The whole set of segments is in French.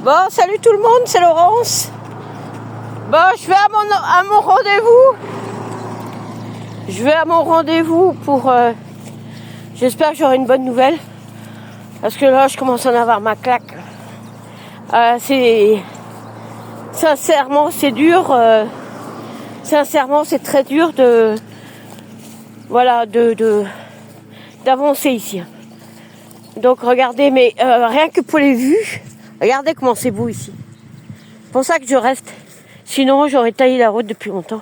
Bon, salut tout le monde, c'est Laurence. Bon, je vais à mon rendez-vous. Je vais à mon rendez-vous pour... j'espère que j'aurai une bonne nouvelle. Parce que là, je commence à en avoir ma claque. Sincèrement, c'est dur. Sincèrement, c'est très dur d'avancer ici. Donc, regardez, mais rien que pour les vues, regardez comment c'est beau ici. C'est pour ça que je reste. Sinon, j'aurais taillé la route depuis longtemps.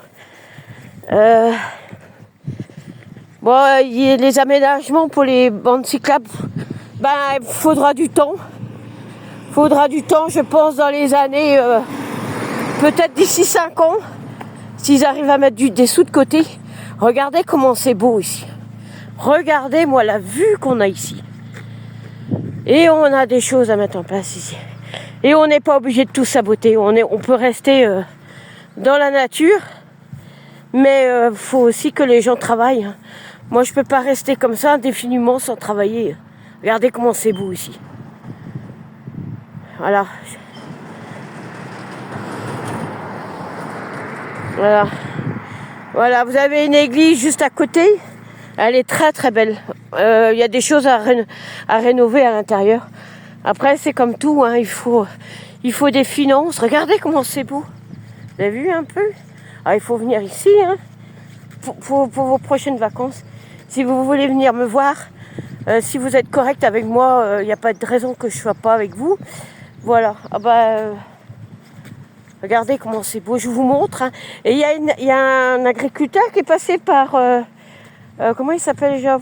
Bon, il y a les aménagements pour les bandes cyclables. Ben, il faudra du temps. Je pense, dans les années, peut-être d'ici 5 ans, s'ils arrivent à mettre des sous de côté. Regardez comment c'est beau ici. Regardez-moi la vue qu'on a ici. Et on a des choses à mettre en place ici. Et on n'est pas obligé de tout saboter. On peut rester dans la nature. Mais faut aussi que les gens travaillent. Moi, je peux pas rester comme ça indéfiniment sans travailler. Regardez comment c'est beau ici. Voilà. Voilà, vous avez une église juste à côté. Elle est très très belle. Il y a des choses à rénover à l'intérieur. Après, c'est comme tout, il faut des finances. Regardez comment c'est beau. Vous avez vu un peu? Il faut venir ici pour vos prochaines vacances. Si vous voulez venir me voir, si vous êtes correct avec moi, il n'y a pas de raison que je ne sois pas avec vous. Voilà. Regardez comment c'est beau. Je vous montre. Et il y a un agriculteur qui est passé par... comment il s'appelle déjà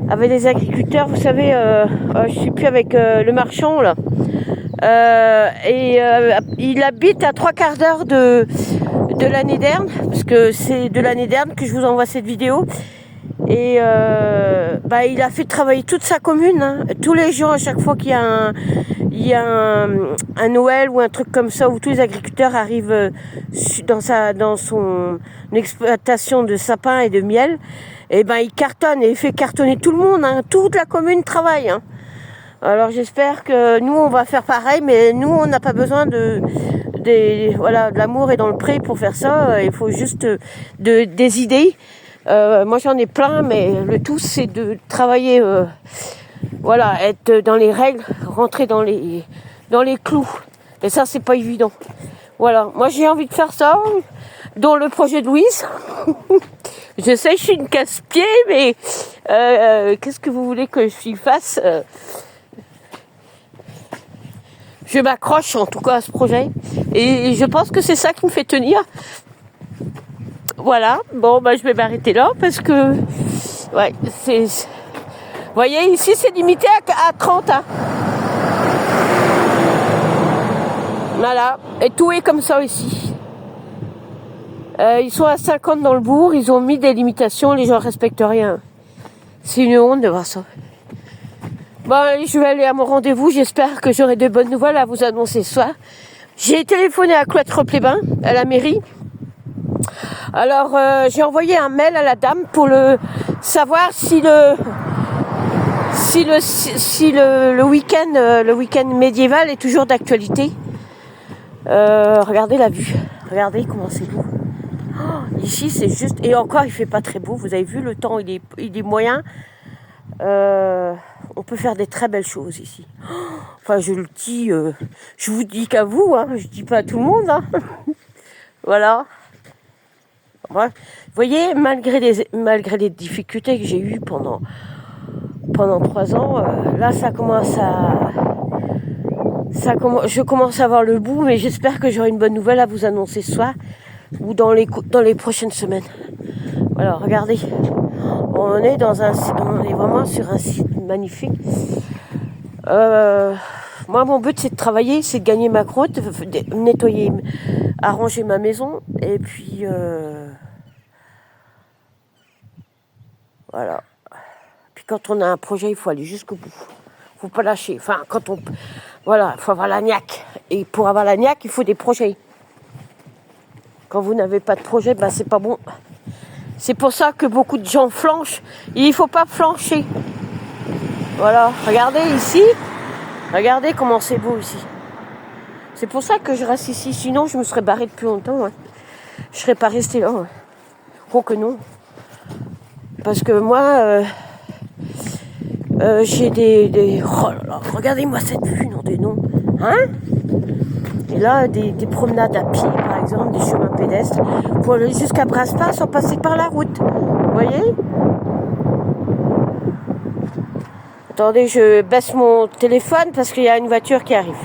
avec les agriculteurs, vous savez, je suis plus avec le marchand là. Il habite à 3/4 d'heure de l'année d'Erne, parce que c'est de l'année d'Erne que je vous envoie cette vidéo. Et il a fait travailler toute sa commune. Tous les gens, à chaque fois qu'il y a un Noël ou un truc comme ça, où tous les agriculteurs arrivent dans son exploitation de sapins et de miel, et il cartonne et il fait cartonner tout le monde. Toute la commune travaille. Alors j'espère que nous on va faire pareil, mais nous on n'a pas besoin de l'amour est dans le pré pour faire ça. Il faut juste des idées. Moi j'en ai plein, mais le tout c'est de travailler, être dans les règles, rentrer dans les clous. Et ça c'est pas évident. Voilà, moi j'ai envie de faire ça, dont le projet de Louise. Je sais, je suis une casse-pied, mais qu'est-ce que vous voulez que je fasse? Je m'accroche en tout cas à ce projet. Et je pense que c'est ça qui me fait tenir. Voilà, bon, je vais m'arrêter là parce que... Ouais, c'est... Vous voyez, ici c'est limité à 30. Voilà, et tout est comme ça ici. Ils sont à 50 dans le bourg, ils ont mis des limitations, les gens respectent rien. C'est une honte de voir ça. Je vais aller à mon rendez-vous, j'espère que j'aurai de bonnes nouvelles à vous annoncer ce soir. J'ai téléphoné à Cloître-les-Bains, à la mairie. Alors, j'ai envoyé un mail à la dame pour savoir si le week-end médiéval est toujours d'actualité. Regardez la vue, regardez comment c'est beau. Ici c'est juste, et encore il fait pas très beau, vous avez vu le temps il est moyen. On peut faire des très belles choses ici. Enfin je le dis, je vous dis qu'à vous, je dis pas à tout le monde. Voilà. Ouais. Vous voyez, malgré les difficultés que j'ai eues pendant 3 ans, là je commence à voir le bout, mais j'espère que j'aurai une bonne nouvelle à vous annoncer ce soir ou dans les prochaines semaines. Voilà, regardez, on est vraiment sur un site magnifique. Moi, mon but, c'est de travailler, c'est de gagner ma croûte, de nettoyer, arranger ma maison, et puis voilà. Puis quand on a un projet, il faut aller jusqu'au bout. Faut pas lâcher. Enfin, il faut avoir la niaque. Et pour avoir la niaque, il faut des projets. Quand vous n'avez pas de projet, c'est pas bon. C'est pour ça que beaucoup de gens flanchent. Il ne faut pas flancher. Voilà, regardez ici. Regardez comment c'est beau ici. C'est pour ça que je reste ici. Sinon, je me serais barrée depuis longtemps. Ouais. Je serais pas restée là. Ouais. Oh que non. Parce que moi, j'ai des... Oh là là, regardez-moi cette vue, non des noms. Hein? Et là, des promenades à pied, par exemple, des chemins pédestres. Pour aller jusqu'à Braspas, sans passer par la route. Vous voyez? Attendez, je baisse mon téléphone parce qu'il y a une voiture qui arrive.